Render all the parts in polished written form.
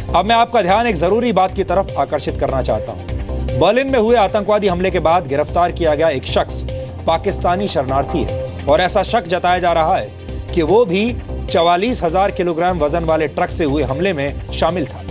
अब मैं आपका ध्यान एक जरूरी बात की तरफ आकर्षित करना चाहता हूं। बर्लिन में हुए आतंकवादी हमले के बाद गिरफ्तार किया गया एक शख्स पाकिस्तानी शरणार्थी है और ऐसा शक जताया जा रहा है कि वो भी 44,000 किलोग्राम वजन वाले ट्रक से हुए हमले में शामिल था।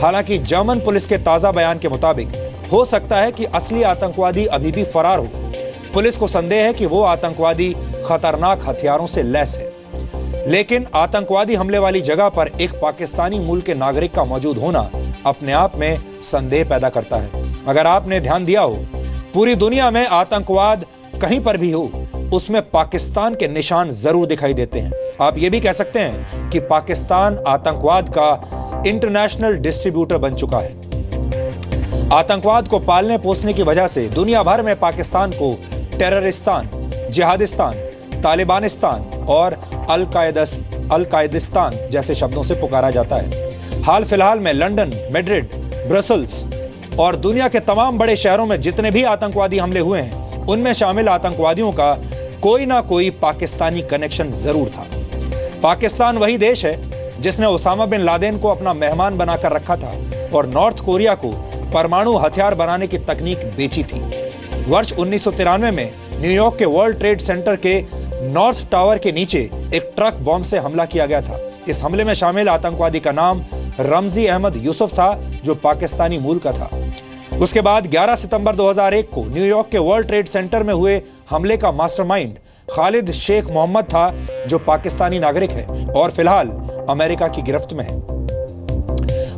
हालांकि जर्मन पुलिस के ताजा बयान के मुताबिक हो सकता है कि असली आतंकवादी अभी भी फरार हो। पुलिस को संदेह है कि वो आतंकवादी खतरनाक हथियारों से लैस है, लेकिन आतंकवादी हमले वाली जगह पर एक पाकिस्तानी मूल के नागरिक का मौजूद होना अपने आप में संदेह पैदा करता है। अगर आपने ध्यान दिया हो, पूरी दुनिया में आतंकवाद कहीं पर भी हो, उसमें पाकिस्तान के निशान जरूर दिखाई देते हैं। आप ये भी कह सकते हैं कि पाकिस्तान आतंकवाद का इंटरनेशनल डिस्ट्रीब्यूटर बन चुका है। आतंकवाद को पालने पोसने की वजह से दुनिया भर में पाकिस्तान को टेररिस्तान, जिहादिस्तान, तालिबानिस्तान और अल-कायदिस्तान जैसे शब्दों से पुकारा जाता है। हाल फिलहाल में लंदन, मैड्रिड, ब्रसल्स और दुनिया के तमाम बड़े शहरों में जितने भी आतंकवादी हमले हुए हैं, उनमें शामिल आतंकवादियों का कोई ना कोई पाकिस्तानी कनेक्शन जरूर था। पाकिस्तान वही देश है जिसने ओसामा बिन लादेन को अपना मेहमान बनाकर रखा था और नॉर्थ कोरिया को परमाणु हथियार बनाने की तकनीक बेची थी। वर्ष 1993 में न्यूयॉर्क के वर्ल्ड ट्रेड सेंटर के नॉर्थ टावर के नीचे एक ट्रक बॉम्ब से हमला किया गया था। इस हमले में शामिल आतंकवादी का नाम रमजी अहमद यूसुफ था, जो पाकिस्तानी मूल का था। उसके बाद 11 सितंबर 2001 को न्यूयॉर्क के वर्ल्ड ट्रेड सेंटर में हुए हमले का मास्टरमाइंड खालिद शेख मोहम्मद था, जो पाकिस्तानी नागरिक है और फिलहाल अमेरिका की गिरफ्त में है।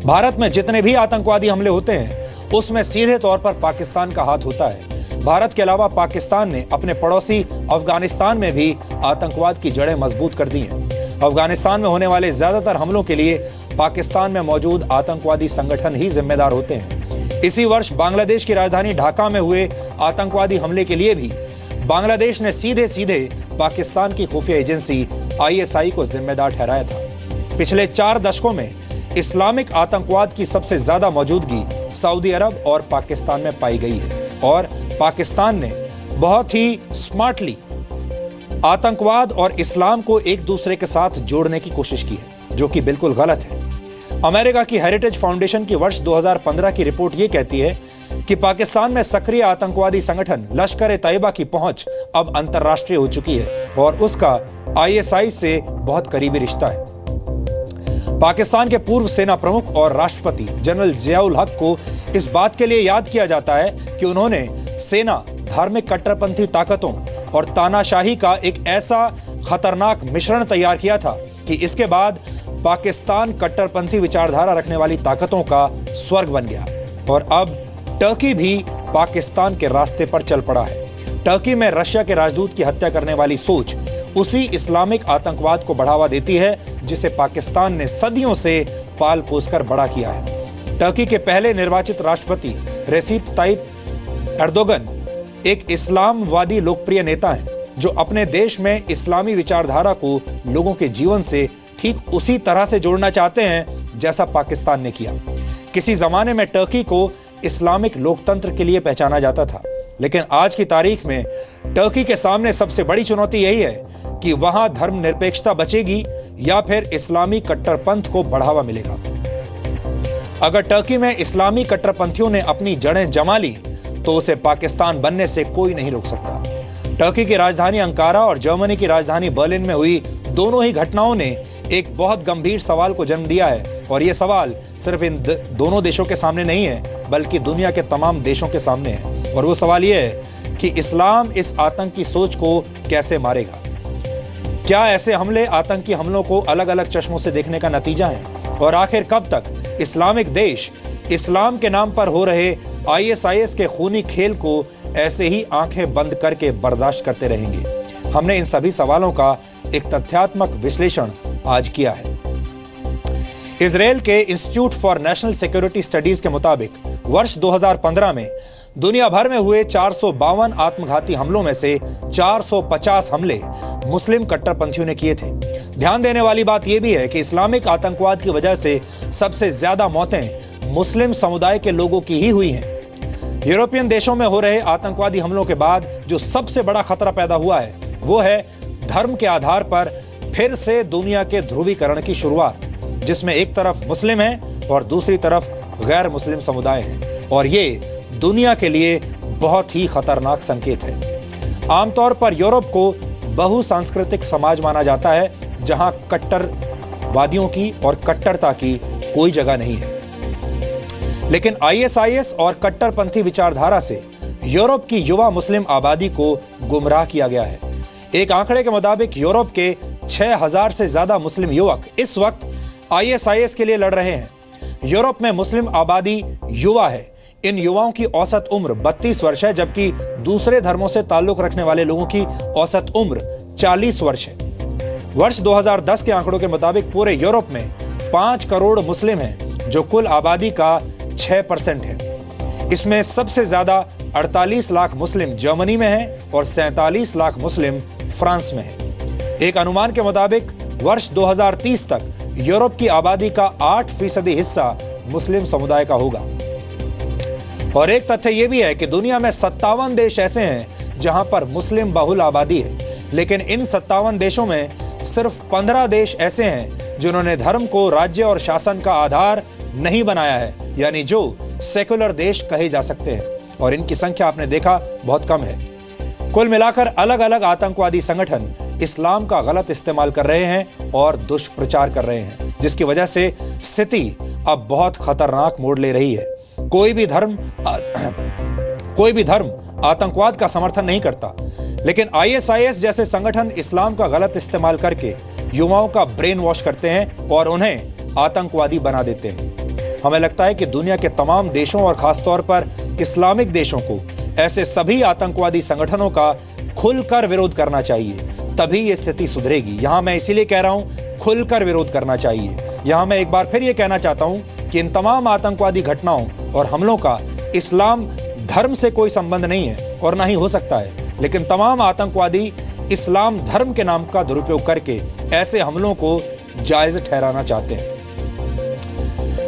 भारत में जितने भी आतंकवादी हमले होते हैं, उसमें सीधे तौर पर पाकिस्तान का हाथ होता है। भारत के अलावा पाकिस्तान ने अपने पड़ोसी अफगानिस्तान में भी आतंकवाद की जड़ें मजबूत कर दी हैं। अफगानिस्तान में होने वाले ज्यादातर हमलों के लिए पाकिस्तान में मौजूद आतंकवादी संगठन ही जिम्मेदार होते हैं। इसी वर्ष बांग्लादेश की राजधानी ढाका में हुए आतंकवादी हमले के लिए भी बांग्लादेश ने सीधे सीधे पाकिस्तान की खुफिया एजेंसी ISI को जिम्मेदार ठहराया था। पिछले 4 दशकों में इस्लामिक आतंकवाद की सबसे ज्यादा मौजूदगी सऊदी अरब और पाकिस्तान में पाई गई है और पाकिस्तान ने बहुत ही स्मार्टली आतंकवाद और इस्लाम को एक दूसरे के साथ जोड़ने की कोशिश की है, जो कि बिल्कुल गलत है। अमेरिका की हेरिटेज फाउंडेशन की वर्ष 2015 की रिपोर्ट यह कहती है कि पाकिस्तान में सक्रिय आतंकवादी संगठन लश्कर-ए-तैयबा की पहुंच अब अंतर्राष्ट्रीय हो चुकी है और उसका ISI से बहुत करीबी रिश्ता है। पाकिस्तान के पूर्व सेना प्रमुख और राष्ट्रपति जनरल जियाउल हक को इस बात के लिए याद किया जाता है कि उन्होंने सेना, धार्मिक कट्टरपंथी ताकतों और तानाशाही का एक ऐसा खतरनाक मिश्रण तैयार किया था कि इसके बाद पाकिस्तान कट्टरपंथी विचारधारा रखने वाली ताकतों का स्वर्ग बन गया और अब टर्की भी पाकिस्तान के रास्ते पर चल पड़ा है। टर्की में रशिया के राजदूत की हत्या करने वाली सोच उसी इस्लामिक आतंकवाद को बढ़ावा देती है जिसे पाकिस्तान ने सदियों से पाल पोसकर बड़ा किया है। टर्की के पहले निर्वाचित राष्ट्रपति रेसिप ताइप एर्दोगन एक इस्लामवादी लोकप्रिय नेता हैं, जो अपने देश में इस्लामी विचारधारा को लोगों के जीवन से ठीक उसी तरह से जोड़ना चाहते हैं जैसा पाकिस्तान ने किया। किसी जमाने में टर्की को इस्लामिक लोकतंत्र के लिए पहचाना जाता था, लेकिन आज की तारीख में टर्की के सामने सबसे बड़ी चुनौती यही है कि वहां धर्मनिरपेक्षता बचेगी या फिर इस्लामी कट्टरपंथ को बढ़ावा मिलेगा। अगर टर्की में इस्लामी कट्टरपंथियों ने अपनी जड़ें जमा ली तो उसे पाकिस्तान बनने से कोई नहीं रोक सकता। टर्की की राजधानी अंकारा और जर्मनी की राजधानी बर्लिन में हुई दोनों ही घटनाओं ने एक बहुत गंभीर सवाल को जन्म दिया है और यह सवाल सिर्फ इन दोनों देशों के सामने नहीं है, बल्कि दुनिया के तमाम देशों के सामने है। और वो सवाल यह है कि इस्लाम इस आतंकी सोच को कैसे मारेगा। क्या ऐसे हमले आतंकी हमलों को अलग अलग चश्मों से देखने का नतीजा है? और आखिर कब तक इस्लामिक देश इस्लाम के नाम पर हो रहे ISIS के खूनी खेल को ऐसे ही आंखें बंद करके बर्दाश्त करते रहेंगे? हमने इन सभी सवालों का एक तथ्यात्मक विश्लेषण आज किया है। इजराइल के institute for national security studies के मुताबिक वर्ष 2015 में दुनिया भर में हुए 452 आत्मघाती हमलों में से 450 हमले मुस्लिम कट्टरपंथियों ने किए थे। ध्यान देने वाली बात यह भी है कि इस्लामिक आतंकवाद की वजह से सबसे ज्यादा मौतें मुस्लिम समुदाय के लोगों की ही हुई हैं। यूरोपियन देशों में हो रहे आतंकवादी हमलों के बाद जो सबसे बड़ा खतरा पैदा हुआ है वो है धर्म के आधार पर फिर से दुनिया के ध्रुवीकरण की शुरुआत, जिसमें एक तरफ मुस्लिम हैं और दूसरी तरफ गैर मुस्लिम समुदाय हैं, और ये दुनिया के लिए बहुत ही खतरनाक संकेत है। आमतौर पर यूरोप को बहुसांस्कृतिक समाज माना जाता है, जहां कट्टरवादियों की और कट्टरता की कोई जगह नहीं है। लेकिन आईएसआईएस और कट्टरपंथी विचारधारा से यूरोप की युवा मुस्लिम आबादी को गुमराह किया गया है। एक आंकड़े के मुताबिक यूरोप के 6000 से ज्यादा मुस्लिम युवक इस वक्त आईएसआईएस के लिए लड़ रहे हैं। यूरोप में मुस्लिम आबादी युवा है। इन युवाओं की औसत उम्र 32 वर्ष है, जबकि दूसरे धर्मों से ताल्लुक रखने वाले लोगों की औसत उम्र 40 वर्ष है। वर्ष 2010 के आंकड़ों के मुताबिक पूरे यूरोप में 5 करोड़ मुस्लिम हैं, जो कुल आबादी का 6% है। इसमें सबसे ज्यादा 48 लाख मुस्लिम जर्मनी में हैं और 47 लाख मुस्लिम फ्रांस में हैं। एक अनुमान के मुताबिक वर्ष 2030 तक यूरोप की आबादी का 8% हिस्सा मुस्लिम समुदाय का होगा। और एक तथ्य यह भी है कि दुनिया में 57 देश ऐसे हैं जहां पर मुस्लिम बहुल आबादी है, लेकिन इन 57 देशों में सिर्फ 15 देश ऐसे हैं जिन्होंने धर्म को राज्य और शासन का आधार नहीं बनाया है, यानी जो सेकुलर देश कहे जा सकते हैं, और इनकी संख्या आपने देखा बहुत कम है। कुल मिलाकर अलग अलग आतंकवादी संगठन इस्लाम का गलत इस्तेमाल कर रहे हैं और दुष्प्रचार कर रहे हैं, जिसकी वजह से स्थिति अब बहुत खतरनाक मोड़ ले रही है। कोई भी धर्म आतंकवाद का समर्थन नहीं करता, लेकिन आईएसआईएस जैसे संगठन इस्लाम का गलत इस्तेमाल करके युवाओं का ब्रेन वॉश करते हैं और उन्हें आतंकवादी बना देते हैं। हमें लगता है कि दुनिया के तमाम देशों और खासतौर पर इस्लामिक देशों को ऐसे सभी आतंकवादी संगठनों का खुलकर विरोध करना चाहिए, तभी ये स्थिति सुधरेगी। यहां मैं इसीलिए कह रहा हूं खुलकर विरोध करना चाहिए। यहां मैं एक बार फिर ये कहना चाहता हूं कि इन तमाम आतंकवादी घटनाओं और हमलों का इस्लाम धर्म से कोई संबंध नहीं है और ना ही हो सकता है, लेकिन तमाम आतंकवादी इस्लाम धर्म के नाम का दुरुपयोग करके ऐसे हमलों को जायज ठहराना चाहते हैं।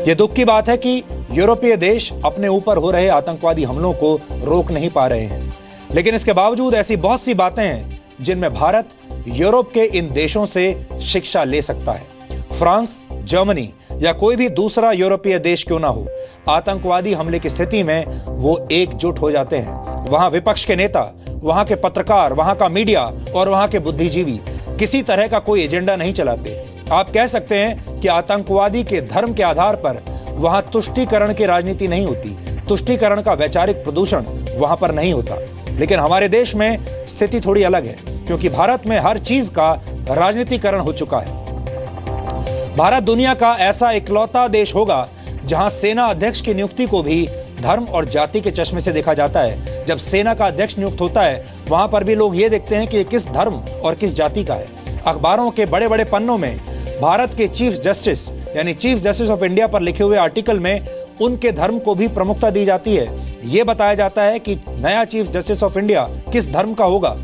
यह दुख की बात है कि यूरोपीय देश अपने ऊपर हो रहे आतंकवादी हमलों को रोक नहीं पा रहे हैं, लेकिन इसके बावजूद ऐसी बहुत सी बातें हैं जिनमें भारत यूरोप के इन देशों से शिक्षा ले सकता है। फ्रांस, जर्मनी या कोई भी दूसरा यूरोपीय देश क्यों ना हो, आतंकवादी हमले की स्थिति में वो एकजुट हो जाते हैं। वहां विपक्ष के नेता, वहां के पत्रकार, वहां का मीडिया और वहां के बुद्धिजीवी किसी तरह का कोई एजेंडा नहीं चलाते। आप कह सकते हैं कि आतंकवादी के धर्म के आधार पर वहां तुष्टीकरण की राजनीति नहीं होती, तुष्टीकरण का वैचारिक प्रदूषण वहां पर नहीं होता। लेकिन हमारे देश में स्थिति थोड़ी अलग है, क्योंकि भारत में हर चीज का राजनीतिकरण हो चुका है। भारत दुनिया का ऐसा इकलौता देश होगा जहां सेना अध्यक्ष की नियुक्ति को भी धर्म और जाति के चश्मे से देखा जाता है। जब सेना का अध्यक्ष नियुक्त होता है, वहां पर भी लोग ये देखते हैं कि किस धर्म और किस जाति का है। अखबारों के बड़े बड़े पन्नों में भारत के चीफ जस्टिस यानी चीफ जस्टिस ऑफ इंडिया पर लिखे हुए आर्टिकल में उनके धर्म को भी प्रमुखता दी जाती है। यह बताया जाता है कि नया चीफ जस्टिस ऑफ इंडिया किस धर्म का होगा।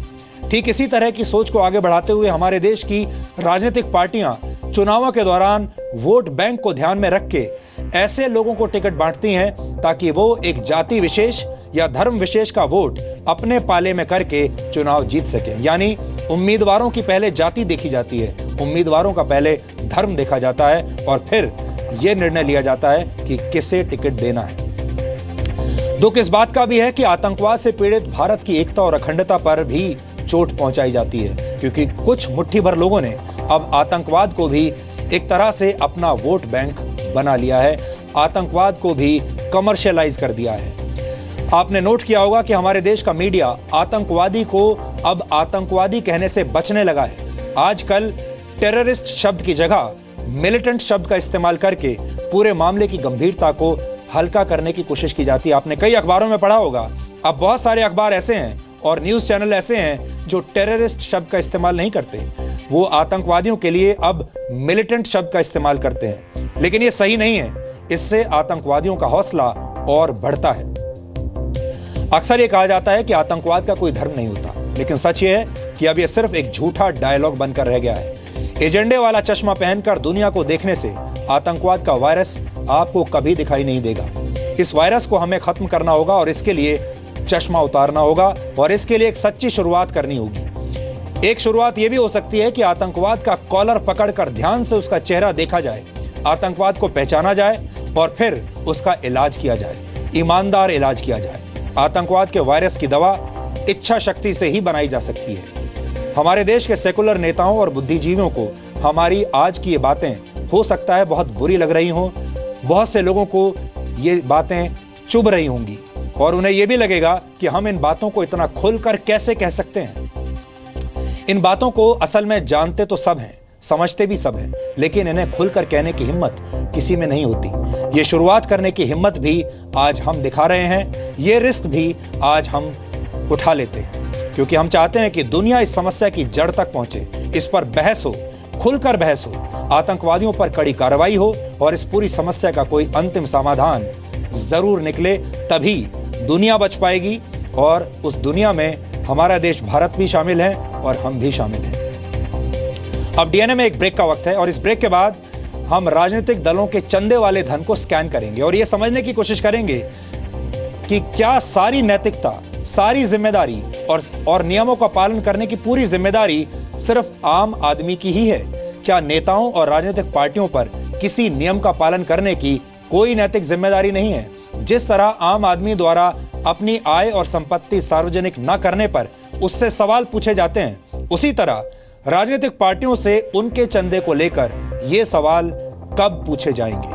ठीक इसी तरह की सोच को आगे बढ़ाते हुए हमारे देश की राजनीतिक पार्टियां चुनावों के दौरान वोट बैंक को ध्यान में रख के ऐसे लोगों को टिकट बांटती हैं ताकि वो एक जाति विशेष या धर्म विशेष का वोट अपने पाले में करके चुनाव जीत सके। यानी उम्मीदवारों की पहले जाति देखी जाती है, उम्मीदवारों का पहले धर्म देखा जाता है और फिर यह निर्णय लिया जाता है कि किसे टिकट देना है। दुख इस बात का भी है कि आतंकवाद से पीड़ित भारत की एकता और अखंडता पर भी चोट पहुंचाई जाती है, क्योंकि कुछ मुट्ठी भर लोगों ने अब आतंकवाद को भी एक तरह से अपना वोट बैंक बना लिया है, आतंकवाद को भी कमर्शियलाइज कर दिया है। आपने नोट किया होगा कि हमारे देश का मीडिया आतंकवादी को अब आतंकवादी कहने से बचने लगा है। आजकल टेररिस्ट शब्द की जगह मिलिटेंट शब्द का इस्तेमाल करके पूरे मामले की गंभीरता को हल्का करने की कोशिश की जाती है। आपने कई अखबारों में पढ़ा होगा, अब बहुत सारे अखबार ऐसे हैं और न्यूज़ चैनल ऐसे हैं जो टेररिस्ट शब्द का इस्तेमाल नहीं करते, वो आतंकवादियों के लिए अब मिलिटेंट शब्द का इस्तेमाल करते हैं। लेकिन ये सही नहीं है, इससे आतंकवादियों का हौसला और बढ़ता है। अक्सर ये कहा जाता है कि आतंकवाद का कोई धर्म नहीं होता, लेकिन सच ये है कि अब ये सिर्फ एक झूठा डायलॉग बनकर रह गया है। एजेंडे वाला चश्मा पहनकर दुनिया को देखने से आतंकवाद का वायरस आपको कभी दिखाई नहीं देगा। इस वायरस को हमें खत्म करना होगा और इसके लिए चश्मा उतारना होगा और इसके लिए एक सच्ची शुरुआत करनी होगी। एक शुरुआत यह भी हो सकती है कि आतंकवाद का कॉलर पकड़कर ध्यान से उसका चेहरा देखा जाए, आतंकवाद को पहचाना जाए और फिर उसका इलाज किया जाए, ईमानदार इलाज किया जाए। आतंकवाद के वायरस की दवा इच्छा शक्ति से ही बनाई जा सकती है। हमारे देश के सेकुलर नेताओं और बुद्धिजीवियों को हमारी आज की ये बातें हो सकता है बहुत बुरी लग रही हों, बहुत से लोगों को ये बातें चुभ रही होंगी और उन्हें यह भी लगेगा कि हम इन बातों को इतना खुलकर कैसे कह सकते हैं। इन बातों को असल में जानते तो सब हैं, समझते भी सब हैं, लेकिन इन्हें खुलकर कहने की हिम्मत किसी में नहीं होती। ये शुरुआत करने की हिम्मत भी आज हम दिखा रहे हैं, ये रिस्क भी आज हम उठा लेते हैं, क्योंकि हम चाहते हैं कि दुनिया इस समस्या की जड़ तक पहुंचे, इस पर बहस हो, खुलकर बहस हो, आतंकवादियों पर कड़ी कार्रवाई हो और इस पूरी समस्या का कोई अंतिम समाधान जरूर निकले। तभी दुनिया बच पाएगी और उस दुनिया में हमारा देश भारत भी शामिल है और हम भी शामिल हैं। अब डीएनए में एक ब्रेक का वक्त है और इस ब्रेक के बाद हम राजनीतिक दलों के चंदे वाले धन को स्कैन करेंगे और यह समझने की कोशिश करेंगे कि क्या सारी नैतिकता, सारी जिम्मेदारी और नियमों का पालन करने की पूरी जिम्मेदारी सिर्फ आम आदमी की ही है। क्या नेताओं और राजनीतिक पार्टियों पर किसी नियम का पालन करने की कोई नैतिक जिम्मेदारी नहीं है? जिस तरह आम आदमी द्वारा अपनी आय और संपत्ति सार्वजनिक न करने पर उससे सवाल पूछे जाते हैं, उसी तरह राजनीतिक पार्टियों से उनके चंदे को लेकर ये सवाल कब पूछे जाएंगे?